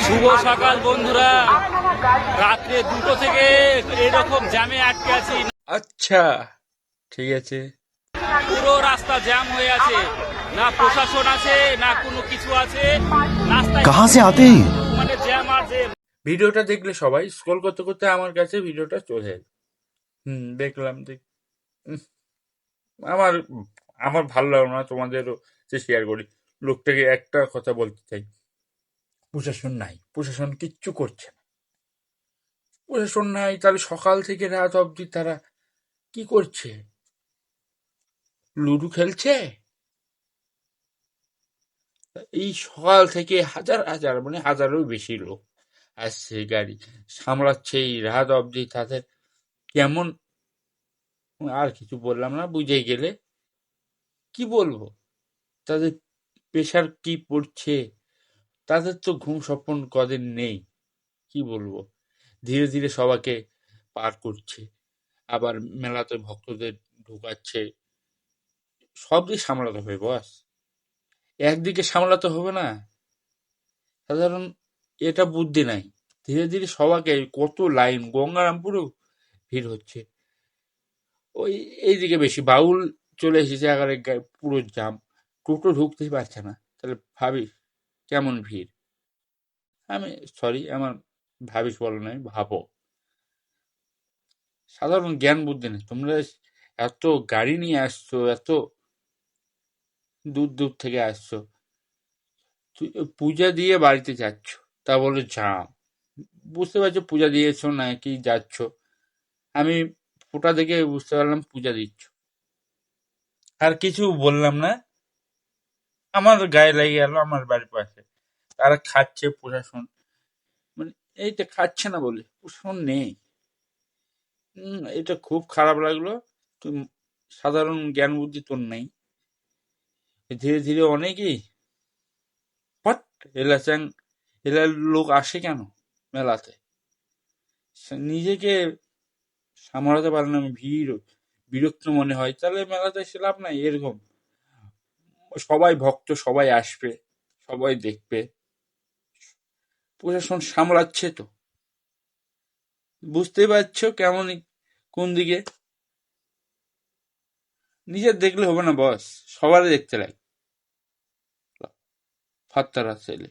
শুভ সকাল বন্ধুরা। রাত্রে 2টো থেকে এরকম জ্যামে আটকে আছি। আচ্ছা ঠিক আছে। পুরো রাস্তা জ্যাম হয়ে আছে, না প্রশাসন আছে না কোনো কিছু আছে। রাস্তায় कहाँ से आते हैं? মানে জ্যাম আর জ্যাম। ভিডিওটা দেখলে সবাই স্ক্রল করতে করতে আমার কাছে ভিডিওটা চলে এলো। দেখলাম আমার আমার ভালো লাগলো না, তোমাদেরও যে শেয়ার করি। লোকটাকে একটা কথা বলতে চাই, প্রশাসন নাই, প্রশাসন কিচ্ছু করছে না। প্রশাসন নাই, তাহলে সকাল থেকে রাত অবধি তারা কি করছে? লুডো খেলছে? এই সকাল থেকে হাজার হাজার মানে হাজারেরও বেশি লোক আসছে, গাড়ি সামলাচ্ছে এই রাত অবধি। তাদের কেমন, আর কিছু বললাম না, বুঝে গেলে। কি বলবো, তাদের প্রেশার কি পড়ছে, তাদের তো ঘুম স্বপ্ন কদিন নেই। কি বলবো, ধীরে ধীরে সবাইকে পার করছে, আবার মেলাতে ভক্তদের ঢুকাচ্ছে। সব দিক সামলাতে হবে বস, একদিকে সামলাতে হবে না। সাধারণ এটা বুদ্ধি নাই। ধীরে ধীরে সবাইকে, কত লাইন, গঙ্গারামপুরেও ভিড় হচ্ছে। ওই এইদিকে বেশি বাউল চলে এসেছে, একেবারে পুরো জাম, টোটো ঢুকতেই পারছে না। তাহলে ভাবিস কেমন ভিড়। আমি সরি, আমার ভাবিস বলো নাই, ভাবো। সাধারণ জ্ঞান বুদ্ধি নেই। তোমরা এত গাড়ি নিয়ে আসছো, এত দূর দূর থেকে আসছো, পূজা দিয়ে বাড়িতে যাচ্ছ, তা বলে জাম। বুঝতে পারছো পূজা দিয়েছো নাকি যাচ্ছ। আমি ফোটা দেখে বুঝতে পারলাম পূজা দিচ্ছ। আর কিছু বললাম না, আমার গায়ে লেগে গেল। আমার বাড়ির পাশে তারা খাচ্ছে, প্রশাসন মানে এইটা খাচ্ছে না বলে প্রশাসন নেই। এটা খুব খারাপ লাগলো। তুই সাধারণ জ্ঞান বুদ্ধি তোর নেই। ধীরে ধীরে অনেকেই হট এলাচাং, এলার লোক আসে কেন মেলাতে, নিজেকে সামলাতে পারে না, বিরক্ত মনে হয়, তাহলে মেলাতে এসে লাভ নাই। এরকম সবাই ভক্ত, সবাই আসবে, সবাই দেখবে, প্রশাসন সামলাচ্ছে তো। বুঝতেই পারছো কেমন, কোন দিকে। নিজের দেখলে হবে না বস, সবারই দেখতে লাগে। ফাত্তারা ছেলে